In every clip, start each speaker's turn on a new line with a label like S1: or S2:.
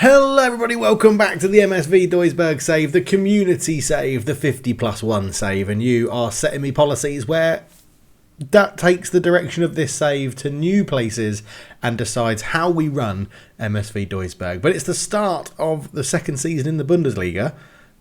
S1: Hello everybody, welcome back to the MSV Duisburg save, the community save, the 50+1 save, and you are setting me policies where that takes the direction of this save to new places and decides how we run MSV Duisburg. But it's the start of the second season in the Bundesliga.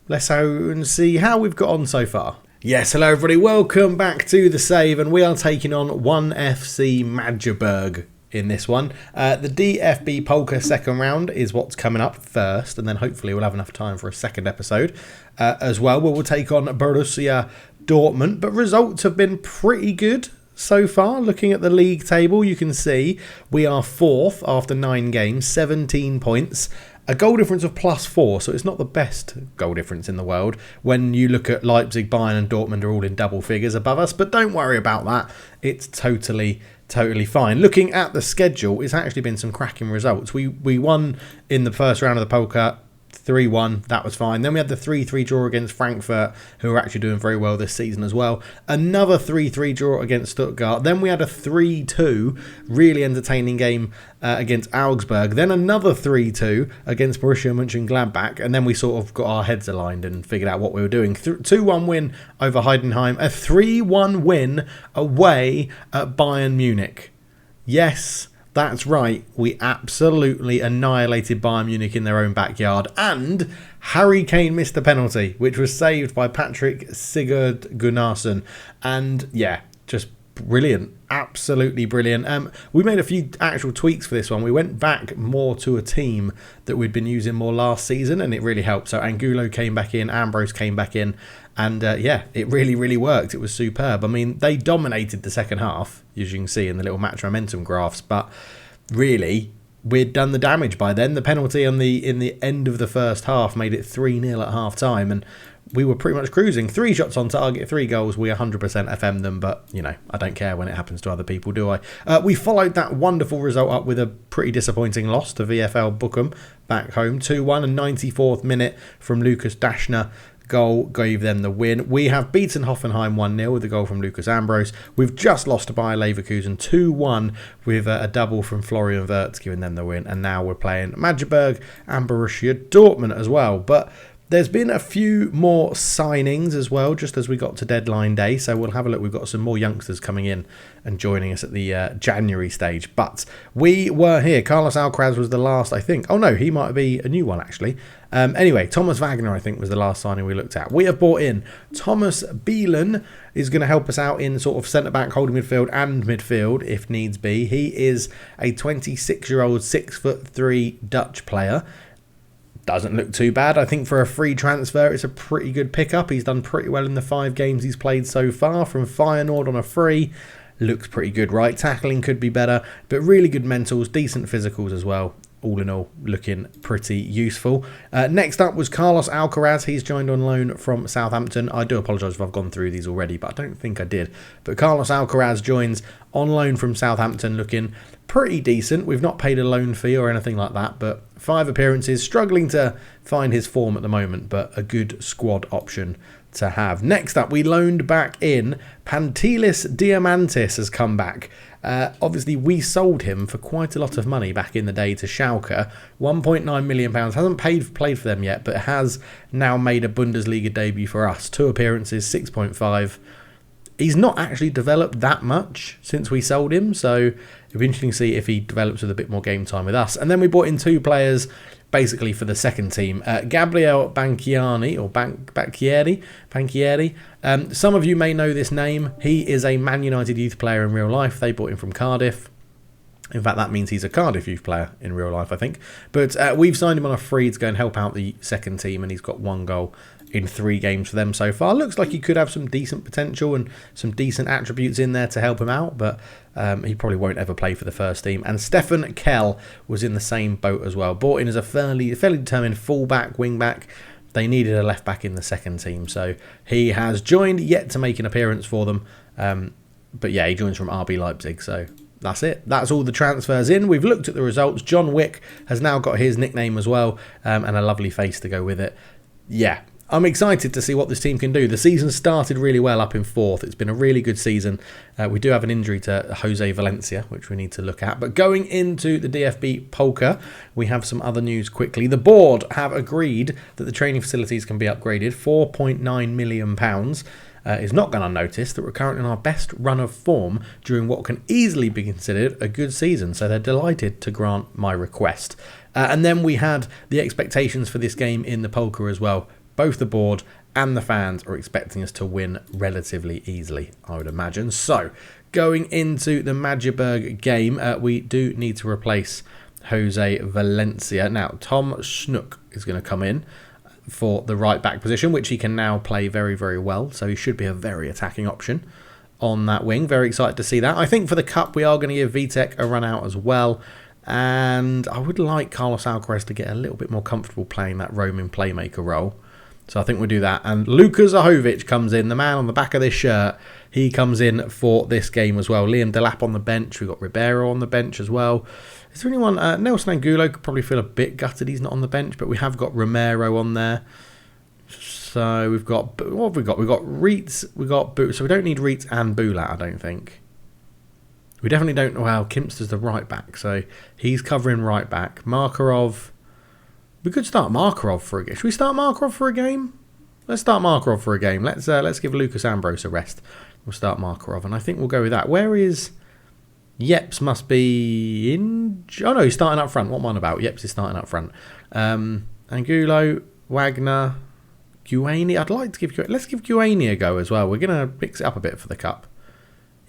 S1: Let's go and see how we've got on so far. Yes, hello everybody, welcome back to the save, and we are taking on 1FC Magdeburg in this one. The DFB Polka second round is what's coming up first, and then hopefully we'll have enough time for a second episode as well, where we'll take on Borussia Dortmund. But results have been pretty good so far. Looking at the league table, you can see we are fourth after 9 games, 17 points. A goal difference of +4, so it's not the best goal difference in the world when you look at Leipzig, Bayern and Dortmund are all in double figures above us, but don't worry about that. It's totally fine. Looking at the schedule, it's actually been some cracking results. We won in the first round of the Polka 3-1, that was fine. Then we had the 3-3 draw against Frankfurt, who are actually doing very well this season as well. Another 3-3 draw against Stuttgart. Then we had a 3-2 really entertaining game against Augsburg. Then another 3-2 against Borussia Mönchengladbach. And then we sort of got our heads aligned and figured out what we were doing. 2-1 win over Heidenheim. A 3-1 win away at Bayern Munich. Yes, that's right, we absolutely annihilated Bayern Munich in their own backyard, and Harry Kane missed a penalty, which was saved by Patrick Sigurd Gunnarsson, and yeah, just brilliant, absolutely brilliant. We made a few actual tweaks for this one. We went back more to a team that we'd been using more last season, and it really helped. So Angulo came back in, Ambrose came back in, and yeah, it really worked. It was superb. I mean, they dominated the second half, as you can see in the little match momentum graphs, but really, we'd done the damage by then. The penalty in the end of the first half made it 3-0 at half time, and we were pretty much cruising. 3 shots on target, 3 goals. We 100% FM them, but you know, I don't care when it happens to other people, do I? We followed that wonderful result up with a pretty disappointing loss to VfL Bochum back home, 2-1, and 94th minute from Lucas Daschner goal gave them the win. We have beaten Hoffenheim 1-0 with a goal from Lucas Ambrose. We've just lost to Bayer Leverkusen 2-1 with a double from Florian Wirtz giving them the win. And now we're playing Magdeburg and Borussia Dortmund as well. But there's been a few more signings as well, just as we got to deadline day. So we'll have a look. We've got some more youngsters coming in and joining us at the January stage. But we were here. Carlos Alcaraz was the last, I think. Oh no, he might be a new one actually. Anyway, Thomas Wagner, I think, was the last signing we looked at. We have brought in Thomas Bielen, is going to help us out in sort of centre-back, holding midfield and midfield, if needs be. He is a 26-year-old, 6'3" Dutch player. Doesn't look too bad. I think for a free transfer, it's a pretty good pickup. He's done pretty well in the 5 games he's played so far. From Feyenoord on a free. Looks pretty good, right? Tackling could be better, but really good mentals, decent physicals as well. All in all, looking pretty useful. Next up was Carlos Alcaraz. He's joined on loan from Southampton. I do apologise if I've gone through these already, but I don't think I did. But Carlos Alcaraz joins on loan from Southampton, looking pretty decent. We've not paid a loan fee or anything like that, but 5 appearances, struggling to find his form at the moment, but a good squad option to have. Next up, we loaned back in Pantelis Diamantis has come back. Obviously, we sold him for quite a lot of money back in the day to Schalke. £1.9 million. Hasn't played for them yet, but has now made a Bundesliga debut for us. 2 appearances, 6.5. He's not actually developed that much since we sold him, so it'll be interesting to see if he develops with a bit more game time with us. And then we brought in 2 players basically for the second team. Gabriel Banchieri, or Banchieri. Some of you may know this name. He is a Man United youth player in real life. They bought him from Cardiff. In fact, that means he's a Cardiff youth player in real life, I think. But we've signed him on a free to go and help out the second team, and he's got 1 goal in 3 games for them so far. Looks like he could have some decent potential and some decent attributes in there to help him out, but he probably won't ever play for the first team. And Stefan Kell was in the same boat as well. Brought in as a fairly determined full-back, wing-back. They needed a left-back in the second team, so he has joined, yet to make an appearance for them. But yeah, he joins from RB Leipzig, so that's it. That's all the transfers in. We've looked at the results. John Wick has now got his nickname as well, and a lovely face to go with it. Yeah, I'm excited to see what this team can do. The season started really well up in 4th. It's been a really good season. We do have an injury to Jose Valencia, which we need to look at. But going into the DFB Polka, we have some other news quickly. The board have agreed that the training facilities can be upgraded. £4.9 million is not gone unnoticed that we're currently in our best run of form during what can easily be considered a good season. So they're delighted to grant my request. And then we had the expectations for this game in the Polka as well. Both the board and the fans are expecting us to win relatively easily, I would imagine. So, going into the Magdeburg game, we do need to replace Jose Valencia. Now, Tom Schnook is going to come in for the right back position, which he can now play very, very well. So, he should be a very attacking option on that wing. Very excited to see that. I think for the Cup, we are going to give Vitek a run out as well. And I would like Carlos Alcaraz to get a little bit more comfortable playing that roaming playmaker role. So I think we'll do that. And Luka Zahovic comes in, the man on the back of this shirt. He comes in for this game as well. Liam Delap on the bench. We've got Ribeiro on the bench as well. Is there anyone? Nelson Angulo could probably feel a bit gutted he's not on the bench, but we have got Romero on there. So we've got, what have we got? We've got Reitz, we've got Boot. So we don't need Reitz and Bulat, I don't think. We definitely don't know how Kimpster's the right back. So he's covering right back. Makarov. We could start Makarov for a game. Should we start Makarov for a game? Let's start Makarov for a game. Let's give Lucas Ambrose a rest. We'll start Makarov, and I think we'll go with that. Where is Yeps? Must be in. Oh no, he's starting up front. What am I on about? Yeps is starting up front. Angulo, Wagner, Guani. I'd like to give. Let's give Guani a go as well. We're gonna mix it up a bit for the cup.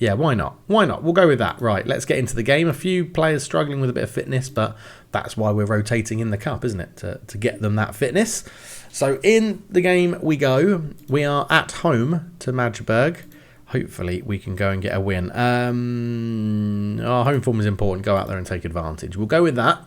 S1: Yeah, why not? Why not? We'll go with that. Right, let's get into the game. A few players struggling with a bit of fitness, but that's why we're rotating in the cup, isn't it? To get them that fitness. So in the game we go. We are at home to Magdeburg. Hopefully we can go and get a win. Our home form is important. Go out there and take advantage. We'll go with that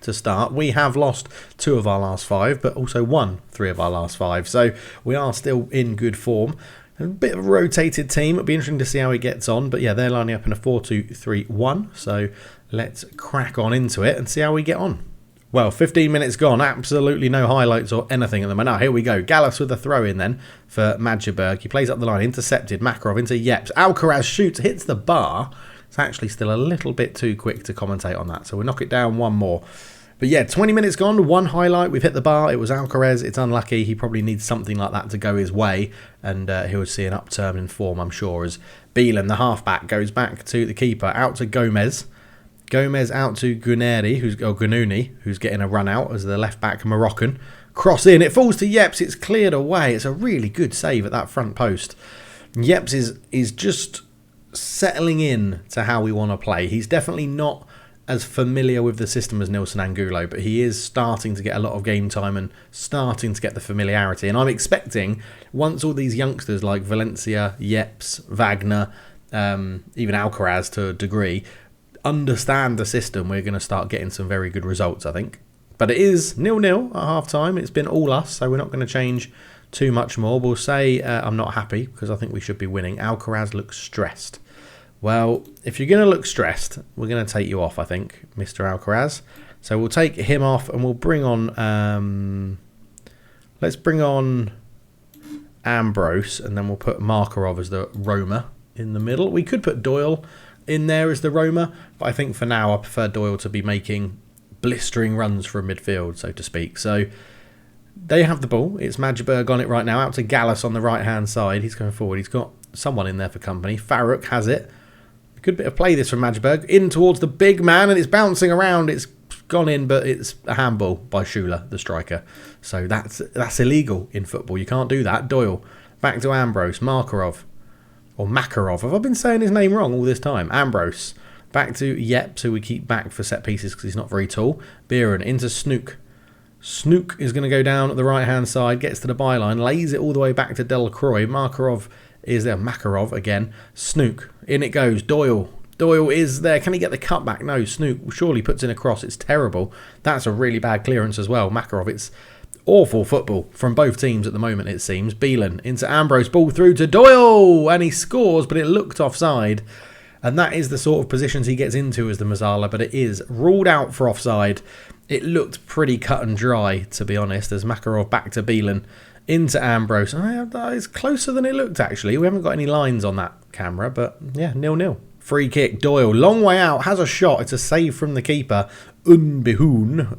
S1: to start. We have lost 2 of our last 5, but also won 3 of our last 5. So we are still in good form. A bit of a rotated team. It'll be interesting to see how he gets on. But yeah, they're lining up in a 4-2-3-1. So let's crack on into it and see how we get on. Well, 15 minutes gone. Absolutely no highlights or anything at the moment. Now, here we go. Gallus with a throw in then for Magdeburg. He plays up the line. Intercepted. Makarov into Yeps. Alcaraz shoots. Hits the bar. It's actually still a little bit too quick to commentate on that. So we'll knock it down one more. But yeah, 20 minutes gone, 1 highlight, we've hit the bar, it was Alcaraz, it's unlucky, he probably needs something like that to go his way, and he'll see an upturn in form, I'm sure, as Bielan, the halfback, goes back to the keeper, out to Gomez. Gomez out to Guneri, Gununi, who's getting a run out as the left-back Moroccan. Cross in, it falls to Yeps, it's cleared away, it's a really good save at that front post. Yeps is just settling in to how we want to play. He's definitely not as familiar with the system as Nelson Angulo, but he is starting to get a lot of game time and starting to get the familiarity. And I'm expecting, once all these youngsters like Valencia, Yeps, Wagner, even Alcaraz to a degree, understand the system, we're going to start getting some very good results, I think. But it is 0-0 at half-time. It's been all us, so we're not going to change too much more. We'll say I'm not happy because I think we should be winning. Alcaraz looks stressed. Well, if you're going to look stressed, we're going to take you off, I think, Mr. Alcaraz. So we'll take him off and we'll bring on... let's bring on Ambrose and then we'll put Makarov as the roamer in the middle. We could put Doyle in there as the roamer, but I think for now I prefer Doyle to be making blistering runs from midfield, so to speak. So they have the ball. It's Magdeburg on it right now, out to Gallus on the right-hand side. He's going forward. He's got someone in there for company. Faruk has it. Good bit of play this from Magdeburg. In towards the big man, and it's bouncing around. It's gone in, but it's a handball by Schuler, the striker. So that's illegal in football. You can't do that. Doyle. Back to Ambrose. Makarov. Or Makarov. Have I been saying his name wrong all this time? Ambrose. Back to Yeps, who we keep back for set pieces because he's not very tall. Biren into Snook. Snook is going to go down at the right-hand side, gets to the byline, lays it all the way back to Delacroix. Makarov is there. Makarov again. Snook. In it goes. Doyle. Doyle is there. Can he get the cut back? No. Snook surely puts in a cross. It's terrible. That's a really bad clearance as well. Makarov. It's awful football from both teams at the moment, it seems. Bielan into Ambrose. Ball through to Doyle. And he scores, but it looked offside. And that is the sort of positions he gets into as the Mazzala, but it is ruled out for offside. It looked pretty cut and dry, to be honest, as Makarov back to Bielan. into Ambrose. It's closer than it looked, actually. We haven't got any lines on that camera, but yeah, 0-0. Free kick, Doyle, long way out, has a shot. It's a save from the keeper. Unbehoun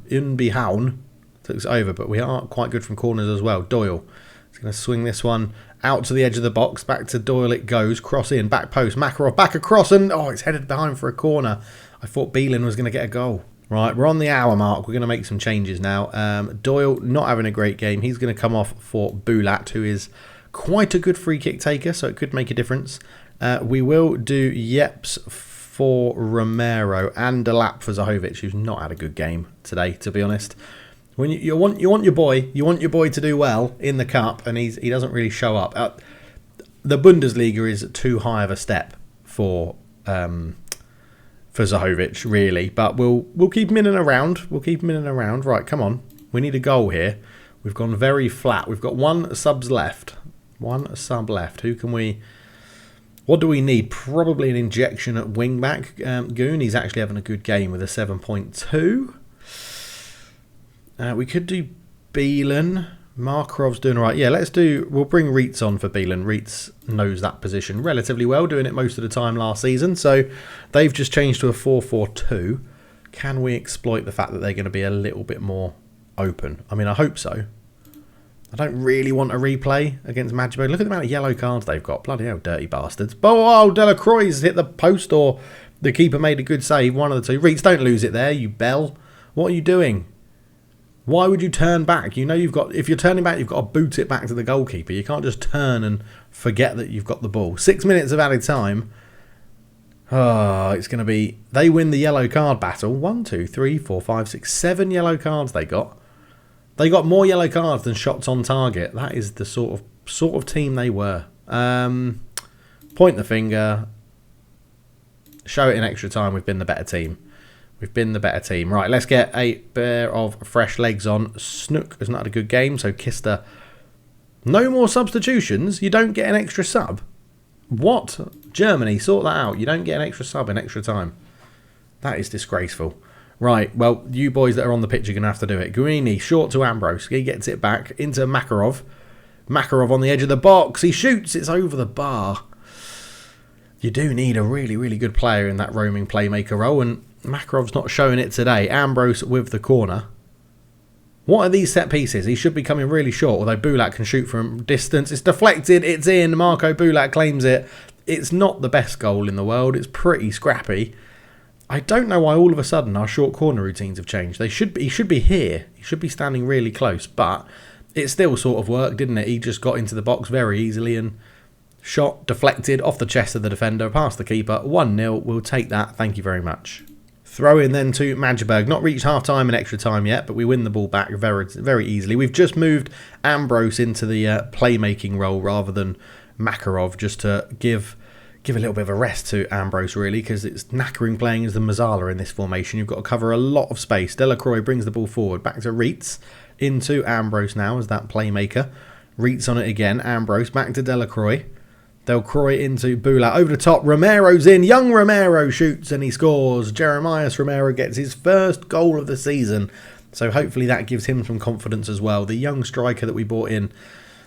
S1: took it over, but we are quite good from corners as well. Doyle is going to swing this one out to the edge of the box. Back to Doyle it goes. Cross in, back post. Makarov back across, and it's headed behind for a corner. I thought Beelin was going to get a goal. Right, we're on the hour mark. We're going to make some changes now. Doyle not having a great game. He's going to come off for Bulat, who is quite a good free kick taker, so it could make a difference. We will do Yeps for Romero and Delap for Zahovic, who's not had a good game today, to be honest. When you want your boy to do well in the cup, and he doesn't really show up. The Bundesliga is too high of a step for Zahovic, really, but we'll keep him in and around. Right, come on. We need a goal here. We've gone very flat. We've got one sub left. What do we need? Probably an injection at wing back. Goon, he's actually having a good game with a 7.2. We could do Beelan. Markov's doing all right. Yeah, we'll bring Reitz on for Beelan. Reitz knows that position relatively well, doing it most of the time last season. So they've just changed to a 4-4-2. Can we exploit the fact that they're going to be a little bit more open? I mean, I hope so. I don't really want a replay against Magdeburg. Look at the amount of yellow cards they've got. Bloody hell, dirty bastards. Delacroix's hit the post, or the keeper made a good save. One of the two. Reitz, don't lose it there, you bell. What are you doing? Why would you turn back? You know if you're turning back, you've got to boot it back to the goalkeeper. You can't just turn and forget that you've got the ball. 6 minutes of added time. It's going to be... They win the yellow card battle. 1, 2, 3, 4, 5, 6, 7 yellow cards they got. They got more yellow cards than shots on target. That is the sort of team they were. Point the finger. Show it in extra time. We've been the better team. Right, let's get a pair of fresh legs on. Snook has not had a good game, so Kister. No more substitutions? You don't get an extra sub? What? Germany, sort that out. You don't get an extra sub in extra time. That is disgraceful. Right, well, you boys that are on the pitch are going to have to do it. Guarini, short to Ambrose. He gets it back into Makarov. Makarov on the edge of the box. He shoots. It's over the bar. You do need a really, really good player in that roaming playmaker role, and Makarov's not showing it today. Ambrose with the corner. What are these set pieces? He should be coming really short, although Bulat can shoot from distance. It's deflected. It's in. Marco Bulat claims it. It's not the best goal in the world. It's pretty scrappy. I don't know why all of a sudden our short corner routines have changed. He should be here. He should be standing really close, but it still sort of worked, didn't it? He just got into the box very easily and shot deflected off the chest of the defender, past the keeper. 1-0. We'll take that. Thank you very much. Throw in then to Magdeburg. Not reached half-time and extra time yet, but we win the ball back very, very easily. We've just moved Ambrose into the playmaking role rather than Makarov, just to give a little bit of a rest to Ambrose, really, because it's knackering playing as the Mazzala in this formation. You've got to cover a lot of space. Delacroix brings the ball forward. Back to Reitz. Into Ambrose now as that playmaker. Reitz on it again. Ambrose back to Delacroix. Delacroix into Bulat. Over the top. Romero's in. Young Romero shoots and he scores. Jeremias Romero gets his first goal of the season. So hopefully that gives him some confidence as well. The young striker that we bought in,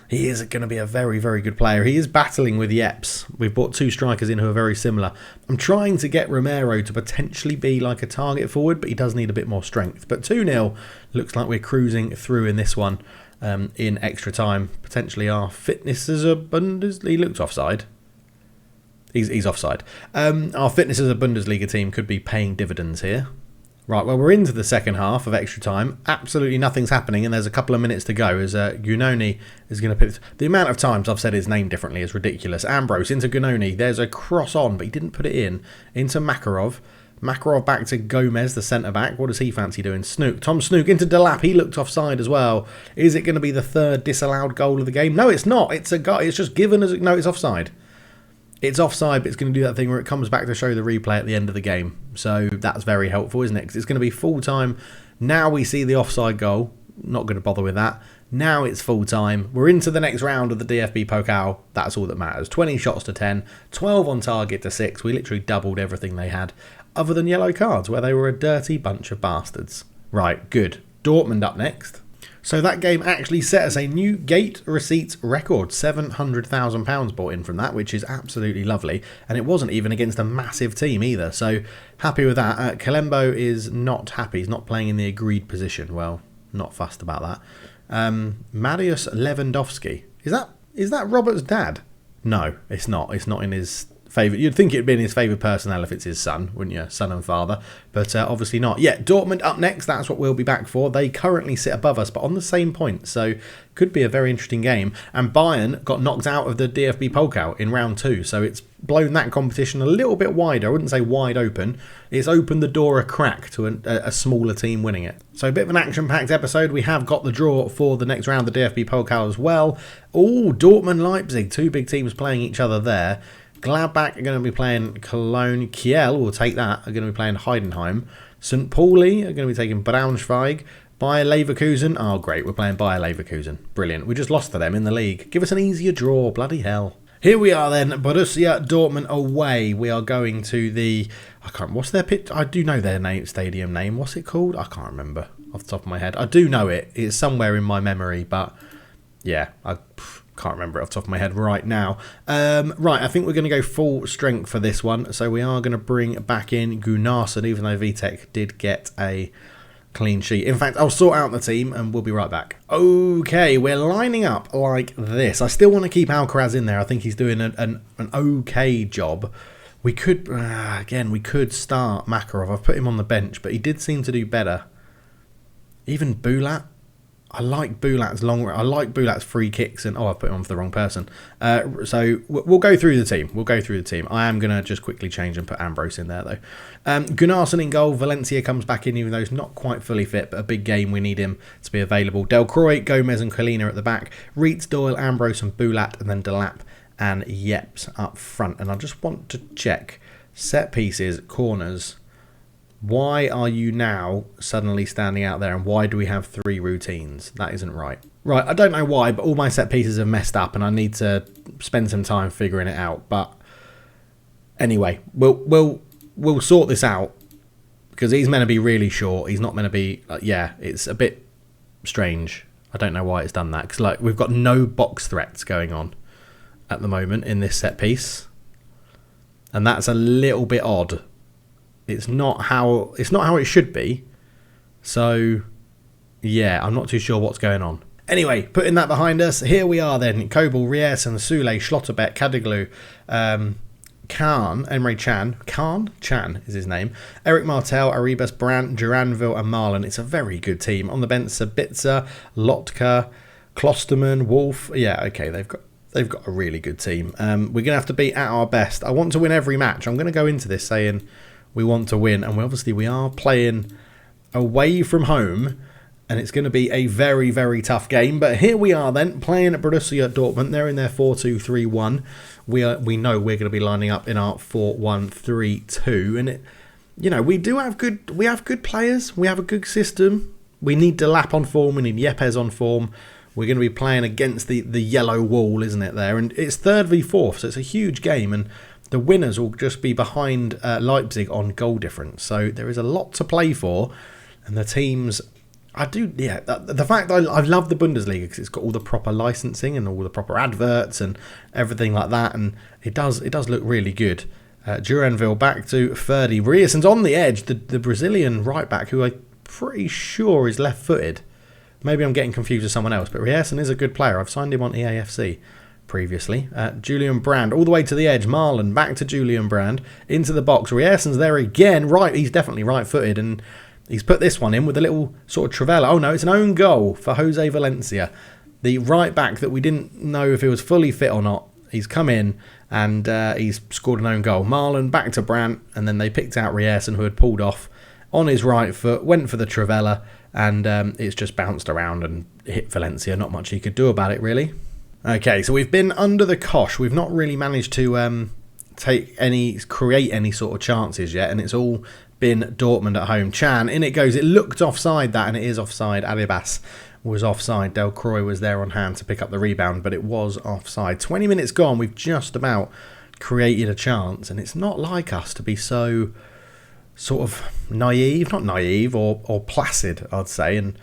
S1: he is going to be a very, very good player. He is battling with Yeps. We've brought two strikers in who are very similar. I'm trying to get Romero to potentially be like a target forward, but he does need a bit more strength. But 2-0 looks like we're cruising through in this one. In extra time, potentially our fitness as a Bundesliga. He looked offside. He's offside. Our fitness as a Bundesliga team could be paying dividends here. Right, well, we're into the second half of extra time. Absolutely nothing's happening, and there's a couple of minutes to go as Gunoni is going to put... The amount of times I've said his name differently is ridiculous. Ambrose into Gunoni. There's a cross on, but he didn't put it in. Into Makarov. Makarov back to Gomez, the centre-back. What does he fancy doing? Snook. Tom Snook into Delap. He looked offside as well. Is it going to be the third disallowed goal of the game? No, it's not. It's just given as... No, it's offside. It's offside, but it's going to do that thing where it comes back to show the replay at the end of the game. So that's very helpful, isn't it? Because it's going to be full-time. Now we see the offside goal. Not going to bother with that. Now it's full-time. We're into the next round of the DFB Pokal. That's all that matters. 20 shots to 10. 12 on target to 6. We literally doubled everything they had. Other than yellow cards, where they were a dirty bunch of bastards. Right, good. Dortmund up next. So that game actually set us a new gate receipts record. £700,000 brought in from that, which is absolutely lovely. And it wasn't even against a massive team either. So happy with that. Kalembo is not happy. He's not playing in the agreed position. Well, not fussed about that. Mariusz Lewandowski. Is that Robert's dad? No, it's not. It's not in his favourite. You'd think it'd be in his favourite personnel if it's his son, wouldn't you? Son and father. But obviously not. Yeah, Dortmund up next. That's what we'll be back for. They currently sit above us, but on the same point. So could be a very interesting game. And Bayern got knocked out of the DFB Pokal in round 2. So it's blown that competition a little bit wider. I wouldn't say wide open. It's opened the door a crack to a smaller team winning it. So a bit of an action-packed episode. We have got the draw for the next round, the DFB Pokal as well. Oh, Dortmund, Leipzig. 2 big teams playing each other there. Gladbach are going to be playing Cologne. Kiel, we'll take that, are going to be playing Heidenheim. St. Pauli are going to be taking Braunschweig. Bayer Leverkusen. Oh, great. We're playing Bayer Leverkusen. Brilliant. We just lost to them in the league. Give us an easier draw. Bloody hell. Here we are then. Borussia Dortmund away. We are going to the... what's their pitch? I do know their stadium name. What's it called? I can't remember off the top of my head. I do know it. It's somewhere in my memory, but yeah, I can't remember it off the top of my head right now. Right, I think we're going to go full strength for this one. So we are going to bring back in Gunnarsson, even though Vitek did get a clean sheet. In fact, I'll sort out the team and we'll be right back. Okay, we're lining up like this. I still want to keep Alcaraz in there. I think he's doing an okay job. We could, again, we could start Makarov. I've put him on the bench, but he did seem to do better. Even Bulat. I like Bulat's free kicks, and I've put him on for the wrong person. So we'll go through the team. I am going to just quickly change and put Ambrose in there, though. Gunnarsson in goal. Valencia comes back in, even though he's not quite fully fit, but a big game. We need him to be available. Delcroix, Gomez and Colina at the back. Reitz, Doyle, Ambrose and Bulat, and then Delap and Yeps up front. And I just want to check set pieces, corners. Why are you now suddenly standing out there, and why do we have 3 routines? That isn't right. Right, I don't know why, but all my set pieces have messed up and I need to spend some time figuring it out. But anyway, we'll sort this out, because he's meant to be really short. He's not meant to be... it's a bit strange. I don't know why it's done that, because we've got no box threats going on at the moment in this set piece, and that's a little bit odd. It's not how it should be. So, yeah, I'm not too sure what's going on. Anyway, putting that behind us, here we are then. Kobel, Reyes and Sule, Schlotterbeck, Kadiglu, Khan, Emre Can. Chan is his name. Eric Martel, Arribas, Brandt, Duranville and Marlon. It's a very good team. On the bench, Sabitzer, Lotka, Klosterman, Wolf. Yeah, okay, they've got a really good team. We're going to have to be at our best. I want to win every match. I'm going to go into this saying we want to win, and we are playing away from home, and it's going to be a very, very tough game. But here we are then, playing at Borussia Dortmund. They're in their 4-2-3-1. We know we're going to be lining up in our 4-1-3-2, and we have good players. We have a good system. We need Delap on form. We need Yepes on form. We're going to be playing against the yellow wall, isn't it, there? And it's 3rd v 4th, so it's a huge game, and the winners will just be behind Leipzig on goal difference. So there is a lot to play for. And the teams... the fact that I love the Bundesliga, because it's got all the proper licensing and all the proper adverts and everything like that. And it does look really good. Duranville back to Ferdi. Rierson's on the edge. The Brazilian right back, who I'm pretty sure is left-footed. Maybe I'm getting confused with someone else. But Rierson is a good player. I've signed him on EAFC. Previously. Julian Brand all the way to the edge. Marlon back to Julian Brand into the box. Rierson's there again. Right, he's definitely right-footed, and he's put this one in with a little sort of Trivela. Oh no, it's an own goal for Jose Valencia, the right back that we didn't know if he was fully fit or not. He's come in and he's scored an own goal. Marlon back to Brandt, and then they picked out Rierson, who had pulled off on his right foot, went for the Trivela, and it's just bounced around and hit Valencia. Not much he could do about it, really. Okay, so we've been under the cosh. We've not really managed to create any sort of chances yet, and it's all been Dortmund at home. Chan, in it goes. It looked offside, that, and it is offside. Arribas was offside. Delcroix was there on hand to pick up the rebound, but it was offside. 20 minutes gone, we've just about created a chance, and it's not like us to be so sort of naive, not naive, or placid, I'd say, and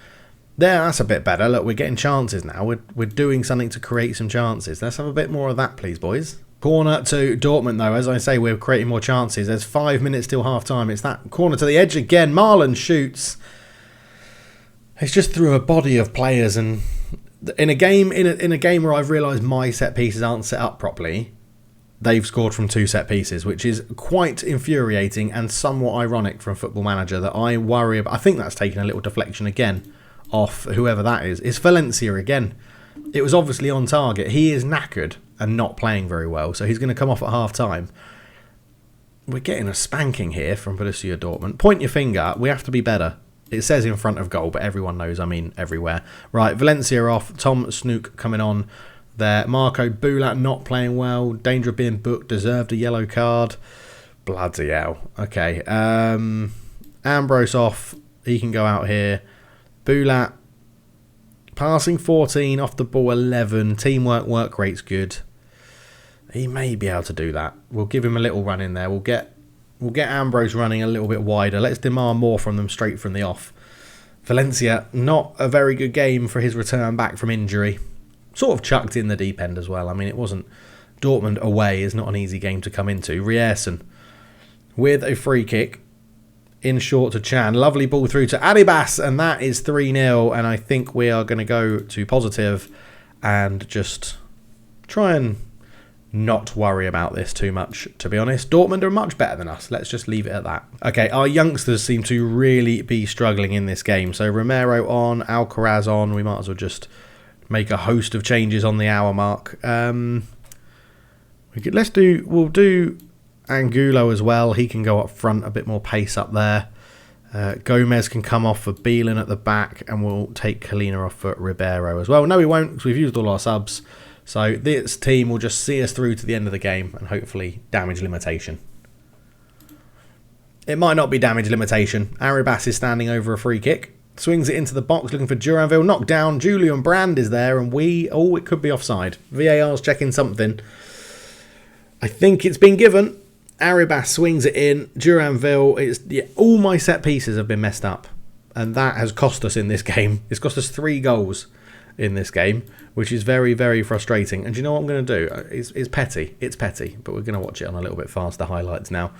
S1: There, that's a bit better. Look, we're getting chances now. We're doing something to create some chances. Let's have a bit more of that, please, boys. Corner to Dortmund, though. As I say, we're creating more chances. There's 5 minutes till half-time. It's that corner to the edge again. Marlon shoots. It's just through a body of players, and in a game where I've realised my set pieces aren't set up properly, they've scored from 2 set pieces, which is quite infuriating and somewhat ironic from Football Manager that I worry about. I think that's taken a little deflection again off whoever that is. It's Valencia again. It was obviously on target. He is knackered and not playing very well, so he's going to come off at half-time. We're getting a spanking here from Borussia Dortmund. Point your finger. We have to be better. It says in front of goal, but everyone knows I mean everywhere. Right, Valencia off. Tom Snook coming on there. Marco Bulat not playing well. Danger of being booked. Deserved a yellow card. Bloody hell. Okay. Ambrose off. He can go out here. Bulat passing 14, off the ball 11. Teamwork, work rate's good. He may be able to do that. We'll give him a little run in there. We'll get Ambrose running a little bit wider. Let's demand more from them straight from the off. Valencia, not a very good game for his return back from injury. Sort of chucked in the deep end as well. I mean, it wasn't... Dortmund away is not an easy game to come into. Rierson with a free kick. In short to Chan. Lovely ball through to Adibas, and that is 3-0. And I think we are going to go to positive and just try and not worry about this too much, to be honest. Dortmund are much better than us. Let's just leave it at that. Okay, our youngsters seem to really be struggling in this game. So Romero on, Alcaraz on. We might as well just make a host of changes on the hour mark. We'll do Angulo as well. He can go up front, a bit more pace up there. Gomez can come off for Beelan at the back, and we'll take Kalina off for Ribeiro as well. No, we won't, because we've used all our subs. So this team will just see us through to the end of the game and hopefully damage limitation. It might not be damage limitation. Arribas is standing over a free kick. Swings it into the box looking for Duranville. Knocked down. Julian Brand is there, and it could be offside. VAR's checking something. I think it's been given. Arribas swings it in. Duranville, all my set pieces have been messed up, and that has cost us in this game. It's cost us 3 goals in this game, which is very, very frustrating. And do you know what I'm going to do? It's petty. It's petty, but we're going to watch it on a little bit faster highlights now.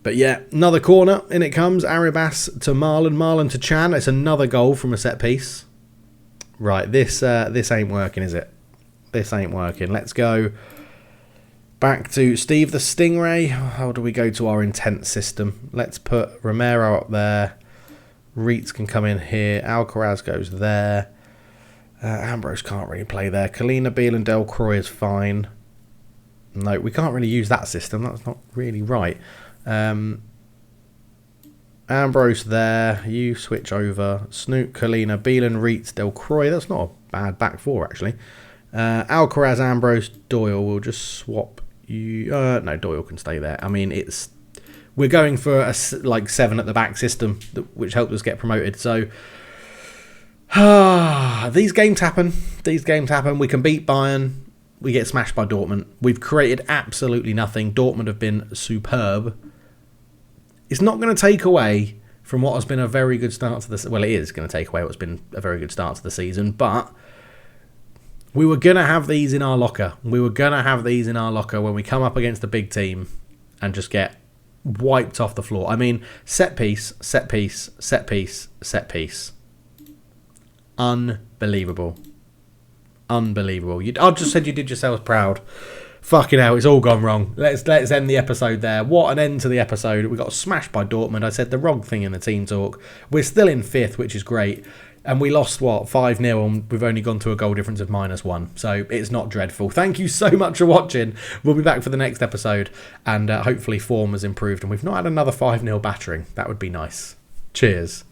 S1: But yeah, another corner. In it comes. Arribas to Marlon. Marlon to Chan. It's another goal from a set piece. Right, this ain't working, is it? This ain't working. Let's go back to Steve the Stingray. How do we go to our intent system? Let's put Romero up there. Reitz can come in here. Alcaraz goes there. Ambrose can't really play there. Kalina, Beal and Del Croy is fine. No, we can't really use that system. That's not really right. Ambrose there. You switch over. Snook, Kalina, Beal and Reitz, Del Croy. That's not a bad back four, actually. Alcaraz, Ambrose, Doyle. We'll just swap you. No, Doyle can stay there. I mean, we're going for a 7 at the back system, which helped us get promoted. So these games happen. These games happen. We can beat Bayern. We get smashed by Dortmund. We've created absolutely nothing. Dortmund have been superb. It's not going to take away from what has been a very good start to the... Well, it is going to take away what's been a very good start to the season, but we were going to have these in our locker. We were going to have these in our locker when we come up against a big team and just get wiped off the floor. I mean, set piece, set piece, set piece, set piece. Unbelievable. Unbelievable. I just said you did yourselves proud. Fucking hell, it's all gone wrong. Let's end the episode there. What an end to the episode. We got smashed by Dortmund. I said the wrong thing in the team talk. We're still in 5th, which is great. And we lost, 5-0, and we've only gone to a goal difference of -1. So it's not dreadful. Thank you so much for watching. We'll be back for the next episode. And hopefully form has improved. And we've not had another 5-0 battering. That would be nice. Cheers.